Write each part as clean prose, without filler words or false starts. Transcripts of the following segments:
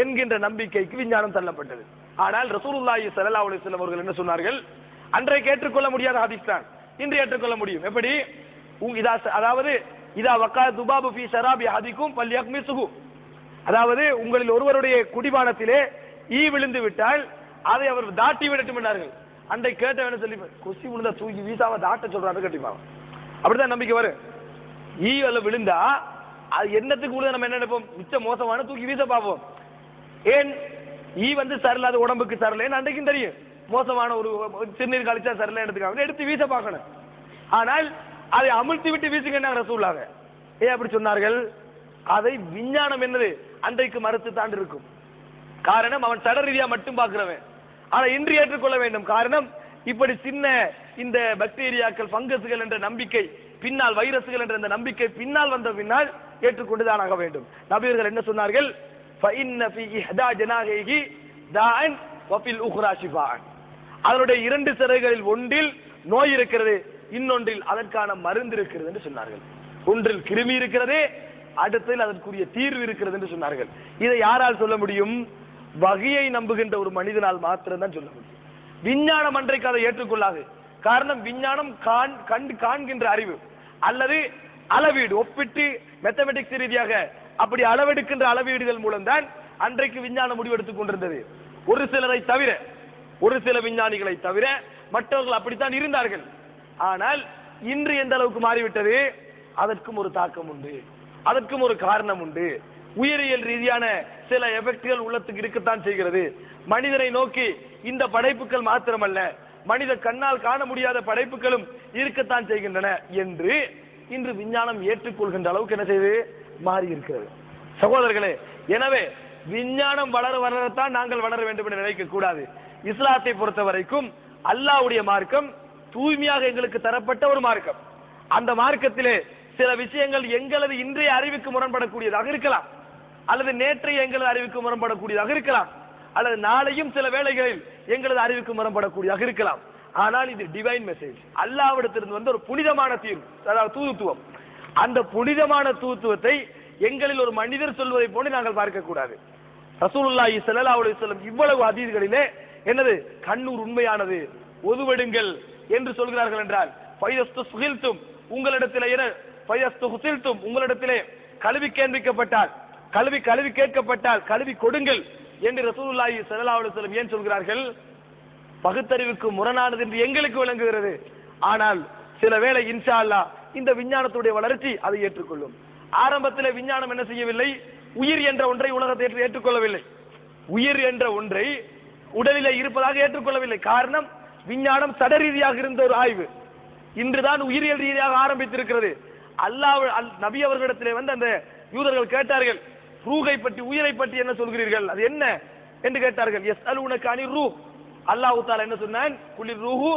என்கின்ற நம்பிக்கைக்கு விஞ்ஞானம் தள்ளப்பட்டது. ஆனால் ரசூலுல்லாஹி ஸல்லல்லாஹு அலைஹி வஸல்லம் அவர்கள் என்ன சொன்னார்கள்? அன்றைக்கு ஏற்றுக்கொள்ள முடியாத ஹதீஸ் தான் இன்று ஏற்றுக்கொள்ள முடியும். எப்படி? அதாவது இதா வகா துபாபு ஃபீ ஷராபி ஹதிக்கும் ஃபல்யக்மிசுஹு, அதாவது உங்களில் ஒருவருடைய குடிபானத்திலே ஈ விழுந்து விட்டால் அதை அவர் தாட்டி விடட்டும் என்றார்கள். அன்றை கேட்ட வேணும் சொல்லி கொசி விழுந்தா தூக்கி வீசாவை தாட்ட சொல்றாரு கட்டிப்பாங்க. அப்படிதான் நம்பிக்கை வரும். ஈ விழுந்தா அது என்னத்துக்கு விழுந்த நம்ம என்ன நினைப்போம்? மிச்ச மோசமான தூக்கி வீச பார்ப்போம். ஏன்? ஈ சரியில்லாத உடம்புக்கு சரியில்லைன்னு அன்றைக்கும் தெரியும். மோசமான ஒரு சிறுநீர் கழிச்சா சரியில்லை எடுத்துக்காங்க எடுத்து வீச பார்க்கணும். ஆனால் அதை அமிழ்த்தி விட்டு வீசுங்க ரசூலுல்லாஹ் ஏன் அப்படி சொன்னார்கள்? அதை விஞ்ஞானம் என்னது அன்றைக்கு மறுத்து தான் இருக்கும். காரணம் அவன் சட ரீதியா மட்டும் பார்க்கிறவன். ஆனா இன்று ஏற்றுக்கொள்ள வேண்டும். காரணம் இப்படி சின்ன இந்த பாக்டீரியாக்கள் பங்கஸ்கள் என்ற நம்பிக்கை பின்னால், வைரஸ்கள் என்ற அந்த நம்பிக்கை பின்னால் வந்த பின்னால் ஏற்றுக்கொண்டுதான் ஆக வேண்டும். நபியர்கள் என்ன சொன்னார்கள்? ஃபஇன்ன ஃபீ இஹ்தா ஜனாஹிஹி தாஅன் வஃபில் உக்ரா ஷிஃபாஅன், அதனுடைய இரண்டு சிறைகளில் ஒன்றில் நோய் இருக்கிறது, இன்னொன்றில் அதற்கான மருந்து இருக்கிறது என்று சொன்னார்கள். ஒன்றில் கிருமி இருக்கிறது, அடுத்ததில் அதற்குரிய தீர்வு இருக்கிறது என்று சொன்னார்கள். இதை யாரால் சொல்ல முடியும்? வகையை நம்புகின்ற ஒரு மனிதனால் மாத்திரம்தான் சொல்ல முடியும். விஞ்ஞானம் அன்றைக்கு அதை ஏற்றுக்கொள்ளாது. காரணம் விஞ்ஞானம் காண்கின்ற அறிவு அல்லது அளவீடு, ஒப்பிட்டு மேத்தமெட்டிக்ஸ் ரீதியாக அப்படி அளவெடுக்கின்ற அளவீடுகள் மூலம்தான் அன்றைக்கு விஞ்ஞானம் முடிவெடுத்துக் கொண்டிருந்தது. ஒரு சிலரை தவிர, ஒரு சில விஞ்ஞானிகளை தவிர மற்றவர்கள் அப்படித்தான் இருந்தார்கள். ஆனால் இன்று எந்த அளவுக்கு மாறிவிட்டது? அதற்கும் ஒரு தாக்கம் உண்டு, அதற்கும் ஒரு காரணம் உண்டு. உயிரியல் ரீதியான சில எஃபெக்ட்கள் உள்ளத்துக்கு இருக்கத்தான் செய்கிறது. மனிதனை நோக்கி இந்த படைப்புகள் மாத்திரமல்ல, மனித கண்ணால் காண முடியாத படைப்புகளும் இருக்கத்தான் செய்கின்றன என்று இன்று விஞ்ஞானம் ஏற்றுக்கொள்கின்ற அளவுக்கு என்ன செய்து மாறி இருக்கிறது. சகோதரர்களே, எனவே விஞ்ஞானம் வளர வளரத்தான் நாங்கள் வளர வேண்டும் என்று நினைக்க கூடாது. இஸ்லாத்தை பொறுத்த வரைக்கும் அல்லாஹ்வுடைய மார்க்கம் தூய்மையாக எங்களுக்கு தரப்பட்ட ஒரு மார்க்கம். அந்த மார்க்கத்திலே சில விஷயங்கள் எங்களது இன்றைய அறிவுக்கு முரண்படக்கூடியதாக இருக்கலாம், அல்லது நேற்றைய எங்களது அறிவுக்கு முரண்படக்கூடியதாக இருக்கலாம், அல்லது நாளையும் சில வேளைகளில் எங்களது அறிவுக்கு முரண்படக்கூடியதாக இருக்கலாம். ஆனால் இது டிவைன் மெசேஜ், அல்லாஹ்விடத்திலிருந்து வந்த ஒரு புனிதமான தீர்வு, அதாவது தூதுத்துவம். அந்த புனிதமான தூதுத்துவத்தை எங்களில் ஒரு மனிதர் சொல்வதை போன்று நாங்கள் பார்க்க கூடாது. ரசூலுல்லாஹி ஸல்லல்லாஹு அலைஹி வஸல்லம் இவ்வளவு ஹதீஸ்களிலே என்னது கண்ணூர் உண்மையானது, ஒதுவெடுங்கள் என்று சொல்கிறார்கள் என்றால், ஃபயஸ்துஹில்தும் உங்களிடத்திலே ஃபயஸ்துஹில்தும் உங்களிடத்திலே கல்வி கேட்கப்பட்டால், கல்வி கேட்கப்பட்டால் கல்வி கொடுங்கள் என்று ரசூலுல்லாஹி ஸல்லல்லாஹு அலைஹி வஸல்லம் ஏன் சொல்கிறார்கள்? பகுத்தறிவுக்கு முரணானது என்று எங்களுக்கு விளங்குகிறது. ஆனால் சில வேளை இன்ஷா அல்லாஹ் இந்த விஞ்ஞானத்துடைய வளர்ச்சி அதை ஏற்றுக்கொள்ளும். ஆரம்பத்தில் விஞ்ஞானம் என்ன செய்யவில்லை? உயிர் என்ற ஒன்றை உலகத்தை ஏற்றுக்கொள்ளவில்லை. உயிர் என்ற ஒன்றை உடலிலே இருப்பதாக ஏற்றுக்கொள்ளவில்லை. காரணம் விஞ்ஞானம் சட ரீதியாக இருந்த ஒரு ஆய்வு இன்றுதான் உயிரியல் ரீதியாக ஆரம்பித்திருக்கிறது. அல்லாஹ் நபி அவர்களிடத்திலே வந்து அந்த யூதர்கள் கேட்டார்கள், ரூஹை பற்றி, உயிரை பற்றி என்ன சொல்கிறீர்கள், அது என்ன என்று கேட்டார்கள். யஸ்அலூனக அனிர் ரூஹ், அல்லாஹ் தஆலா என்ன சொன்னான்? குலிர் ரூஹு,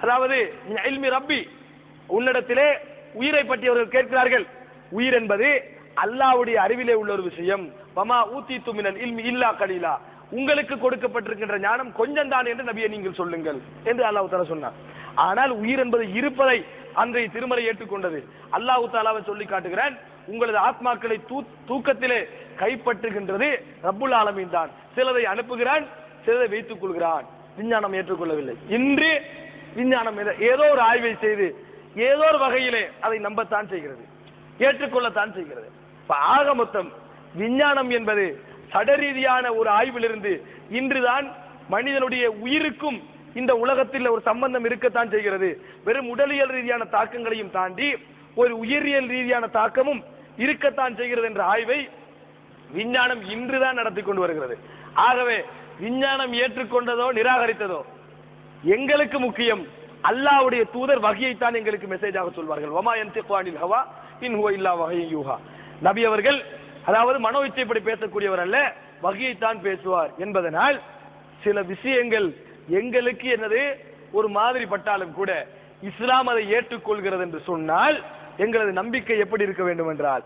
அதாவது மின் இல்மி ரப்பி, உன்னிடத்திலே உயிரை பற்றி அவர்கள் கேட்கிறார்கள். உயிர் என்பது அல்லாஹ்வுடைய அறிவிலே உள்ள ஒரு விஷயம். வமா ஊதீது மினல் இல்மி இல்லா கலீலா, உங்களுக்கு கொடுக்கப்பட்டிருக்கின்ற ஞானம் கொஞ்சம் தான் என்று நபியை நீங்கள் சொல்லுங்கள் என்று அல்லாஹ் தஆலா சொன்னார். ஆனால் உயிர் என்பது இருப்பதை அன்றைய திருமறை ஏற்றுக்கொண்டது. அல்லாஹ் தஆலாவை சொல்லி காட்டுகிறான், உங்களது ஆத்மாக்களை தூக்கத்திலே கைப்பற்றுகின்றது ரப்புல் ஆலமீன் தான். சிலரை அனுப்புகிறான், சிலரை வைத்துக் கொள்கிறான். விஞ்ஞானம் ஏற்றுக்கொள்ளவில்லை. இன்று விஞ்ஞானம் ஏதோ ஒரு ஆய்வை செய்து ஏதோ ஒரு வகையிலே அதை நம்பத்தான் செய்கிறது, ஏற்றுக்கொள்ளத்தான் செய்கிறது. ஆக மொத்தம் விஞ்ஞானம் என்பது சடரீதியான ஒரு ஆய்விலிருந்து இன்றுதான் மனிதனுடைய உயிருக்கும் இந்த உலகத்தில் ஒரு சம்பந்தம் இருக்கத்தான் செய்கிறது. வெறும் உடலியல் ரீதியான தாக்கங்களையும் தாண்டி ஒரு உயிரியல் ரீதியான தாக்கமும் இருக்கத்தான் செய்கிறது என்ற ஆய்வை விஞ்ஞானம் இன்றுதான் நடத்தி கொண்டு வருகிறது. ஆகவே விஞ்ஞானம் ஏற்றுக்கொண்டதோ நிராகரித்ததோ எங்களுக்கு முக்கியம், அல்லாஹ்வுடைய தூதர் வஹியைத்தான் எங்களுக்கு மெசேஜாக சொல்வார்கள். வமா யன்திகு அனில் ஹவா இன் ஹுவ இல்லா வஹ்யுன் யூஹா. நபி அவர்கள் அதாவது மனோ இச்சைப்படி பேசக்கூடியவர் அல்ல, வஹியைத்தான் பேசுவார் என்பதனால் சில விஷயங்கள் எங்களுக்கு என்னது ஒரு மாதிரி பட்டாலும் கூட இஸ்லாம் அதை ஏற்றுக்கொள்கிறது என்று சொன்னால் எங்களது நம்பிக்கை எப்படி இருக்க வேண்டும் என்றால்,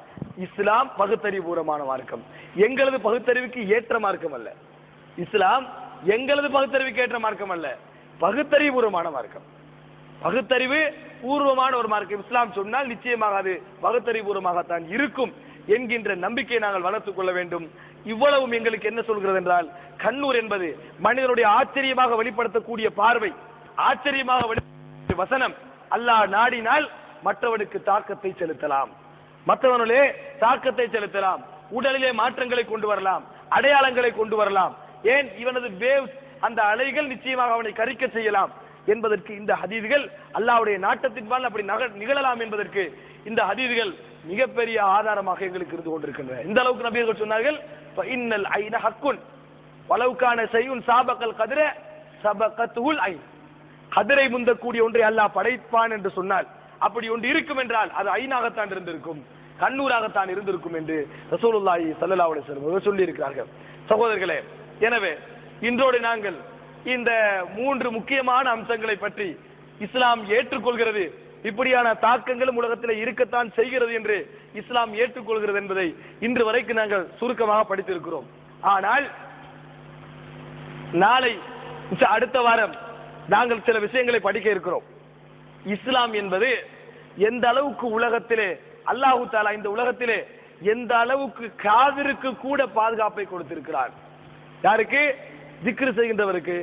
இஸ்லாம் பகுத்தறிவுபூர்வமான மார்க்கம், எங்களது பகுத்தறிவுக்கு ஏற்ற மார்க்கம் அல்ல. இஸ்லாம் எங்களது பகுத்தறிவுக்கு ஏற்ற மார்க்கம் அல்ல, பகுத்தறிவுபூர்வமான மார்க்கம், பகுத்தறிவு பூர்வமான ஒரு மார்க்கம். இஸ்லாம் சொன்னால் நிச்சயமாக அது பகுத்தறிவுபூர்வமாகத்தான் இருக்கும் என்கின்ற நம்பிக்கையை நாங்கள் வளர்த்துக் கொள்ள வேண்டும். இவ்வளவும் எங்களுக்கு என்ன சொல்கிறது என்றால், கண்ணூர் என்பது மனிதனுடைய ஆச்சரியமாக வெளிப்படுத்தக்கூடிய பார்வை, ஆச்சரியமாக வெளிப்படுத்தக்கூடிய வசனம். அல்லாஹ் நாடினால் மற்றவனுக்கு தாக்கத்தை செலுத்தலாம், மற்றவனுடைய தாக்கத்தை செலுத்தலாம், உடலிலே மாற்றங்களை கொண்டு வரலாம், அடையாளங்களை கொண்டு வரலாம். ஏன் இவனது வேவ்ஸ், அந்த அலைகள் நிச்சயமாக அவனை கரிக்க செய்யலாம் என்பதற்கு இந்த ஹதீதுகள், அல்லாஹ்வுடைய நாட்டத்தின்பால் அப்படி நிகழலாம் என்பதற்கு இந்த ஹதீதுகள் மிகப்பெரிய ஆதாரமாக எங்களுக்கு இருந்து கொண்டிருக்கின்றன. இந்த அளவுக்கு நபியர்கள் சொன்னார்கள், இன்னல் ஐன ஹக்குன் வலவுக்கான செய்யுன் சாபக்கல் கதிர சபகத்துல் ஐன். கதிரை முந்தக்கூடிய ஒன்றை அல்லாஹ் படைப்பான் என்று சொன்னால், அப்படி ஒன்று இருக்கும் என்றால் அது ஐனாகத்தான் இருந்திருக்கும், கண்ணூராகத்தான் இருந்திருக்கும் என்று ரசூலுல்லாஹி ஸல்லல்லாஹு அலைஹி வஸல்லம் சொல்லி இருக்கிறார்கள். சகோதரர்களே, எனவே இன்றோடு நாங்கள் இந்த 3 முக்கியமான அம்சங்களை பற்றி இஸ்லாம் ஏற்றுக்கொள்கிறது, இப்படியான தாக்கங்களும் உலகத்தில் இருக்கத்தான் செய்கிறது என்று இஸ்லாம் ஏற்றுக்கொள்கிறது என்பதை இன்று வரைக்கும் நாங்கள் சுருக்கமாக படித்திருக்கிறோம். ஆனால் நாளை அடுத்த வாரம் நாங்கள் சில விஷயங்களை படிக்க இருக்கிறோம். இஸ்லாம் என்பது எந்த அளவுக்கு உலகத்திலே அல்லாஹு தஆலா இந்த உலகத்திலே எந்த அளவுக்கு காவிருக்கு கூட பாதுகாப்பை கொடுத்திருக்கிறார். யாருக்கு? திக்ரு செய்கின்றவருக்கு,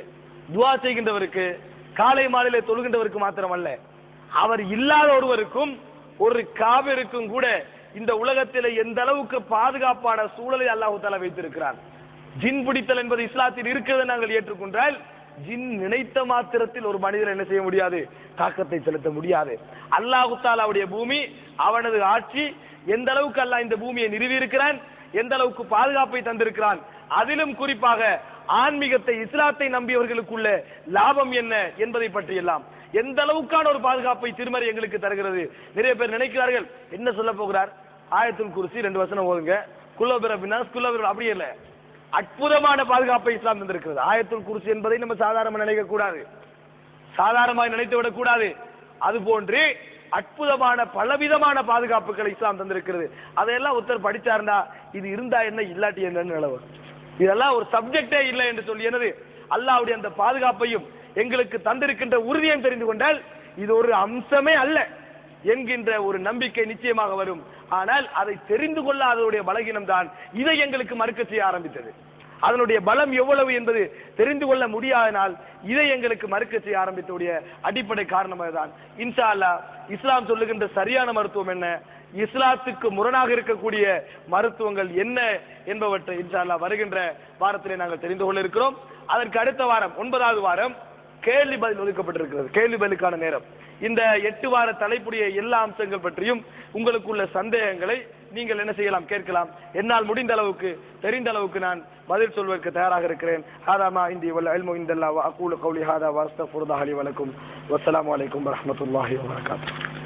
துஆ செய்கின்றவருக்கு, காலை மாலையிலே தொழுகின்றவருக்கு மாத்திரமல்ல, அவர் இல்லாத ஒருவருக்கும் ஒரு காவிருக்கும் கூட இந்த உலகத்திலே எந்த அளவுக்கு பாதுகாப்பான சூழலை அல்லாஹு தஆலா வைத்திருக்கிறார். ஜின் பிடித்தல் என்பது இஸ்லாத்தில் இருக்கிறது நாங்கள் ஏற்றுக்கொண்டால், ஜின் நினைத்த மாத்திரத்தில் ஒரு மனிதர் என்ன செய்ய முடியாது? தாக்கத்தை செலுத்த முடியாது. அல்லாஹு தஆலாவுடைய பூமி, அவனது ஆட்சி, எந்த அளவுக்கு அல்லாஹ் இந்த பூமியை நிறுவி இருக்கிறான், எந்த அளவுக்கு பாதுகாப்பை தந்திருக்கிறான், அதிலும் குறிப்பாக ஆன்மீகத்தை, இஸ்லாத்தை நம்பியவர்களுக்குள்ள லாபம் என்ன என்பதை பற்றி எல்லாம் எந்த அளவுக்கான ஒரு பாதுகாப்பை திருமறை எங்களுக்கு தருகிறது. நிறைய பேர் நினைக்கிறார்கள், என்ன சொல்ல போகிறார்? ஆயத்துல் குர்சி 2 வசனம் ஓதுங்க, குல்லபிர பினாஸ் குல்லபிர, அப்படி இல்லை. அற்புதமான பாதுகாப்பை இஸ்லாம் தந்திருக்கிறது. ஆயத்துல் குர்சி என்பதை நம்ம சாதாரணமாக நினைக்க கூடாது, சாதாரணமாக நினைத்து விடக் கூடாது. அதுபோன்று அற்புதமான பலவிதமான பாதுகாப்புகளை இஸ்லாம் தந்திருக்கிறது. அதையெல்லாம் ஒருத்தர் படிச்சார்னா இது இருந்தா என்ன, இல்லாட்டி என்னன்னு நிலவு, இதெல்லாம் ஒரு சப்ஜெக்டே இல்லை என்று சொல்லி என்னது அல்லாஹ்வுடைய அந்த பாதுகாப்பையும் எங்களுக்கு தந்திருக்கின்ற உறுதியும் தெரிந்து கொண்டால் இது ஒரு அம்சமே அல்ல என்கின்ற ஒரு நம்பிக்கை நிச்சயமாக வரும். ஆனால் அதை தெரிந்து கொள்ளாதவருடைய பலகீனம் தான் இதை எங்களுக்கு மறுக்க செய்ய ஆரம்பித்தது. அதனுடைய பலம் எவ்வளவு என்பது தெரிந்து கொள்ள முடியாதனால் இதை எங்களுக்கு மறுக்க செய்ய ஆரம்பித்தவுடைய அடிப்படை காரணமாக தான் இன்ஷா அல்லாஹ் இஸ்லாம் சொல்லுகின்ற சரியான மருத்துவம் என்ன, இஸ்லாத்துக்கு முரணாக இருக்கக்கூடிய மருத்துவங்கள் என்ன என்பவற்றை இன்ஷா அல்லாஹ் வருகின்ற வாரத்திலே நாங்கள் தெரிந்து கொள்ள இருக்கிறோம். அதற்கு அடுத்த வாரம் 9வது வாரம் கேள்வி பதில் ஒதுக்கப்பட்டிருக்கிறது, கேள்வி பதிலுக்கான நேரம். இந்த 8 வார தலைப்புடைய எல்லா அம்சங்கள் பற்றியும் உங்களுக்குள்ள சந்தேகங்களை நீங்கள் என்ன செய்யலாம், கேட்கலாம். என்னால் முடிந்த அளவுக்கு, தெரிந்த அளவுக்கு நான் பதில் சொல்வதற்கு தயாராக இருக்கிறேன். ஹாதா இந்தி வல் இல்மு இந்தல்லாஹ் வ அகூலு கௌலி ஹாதா வ அஸ்தக்ஃபிருல்லாஹ் லி வ லக்கும். வஸ்ஸலாமு அலைக்கும் வரஹ்மத்துல்லாஹி வ பரகாத்துஹு.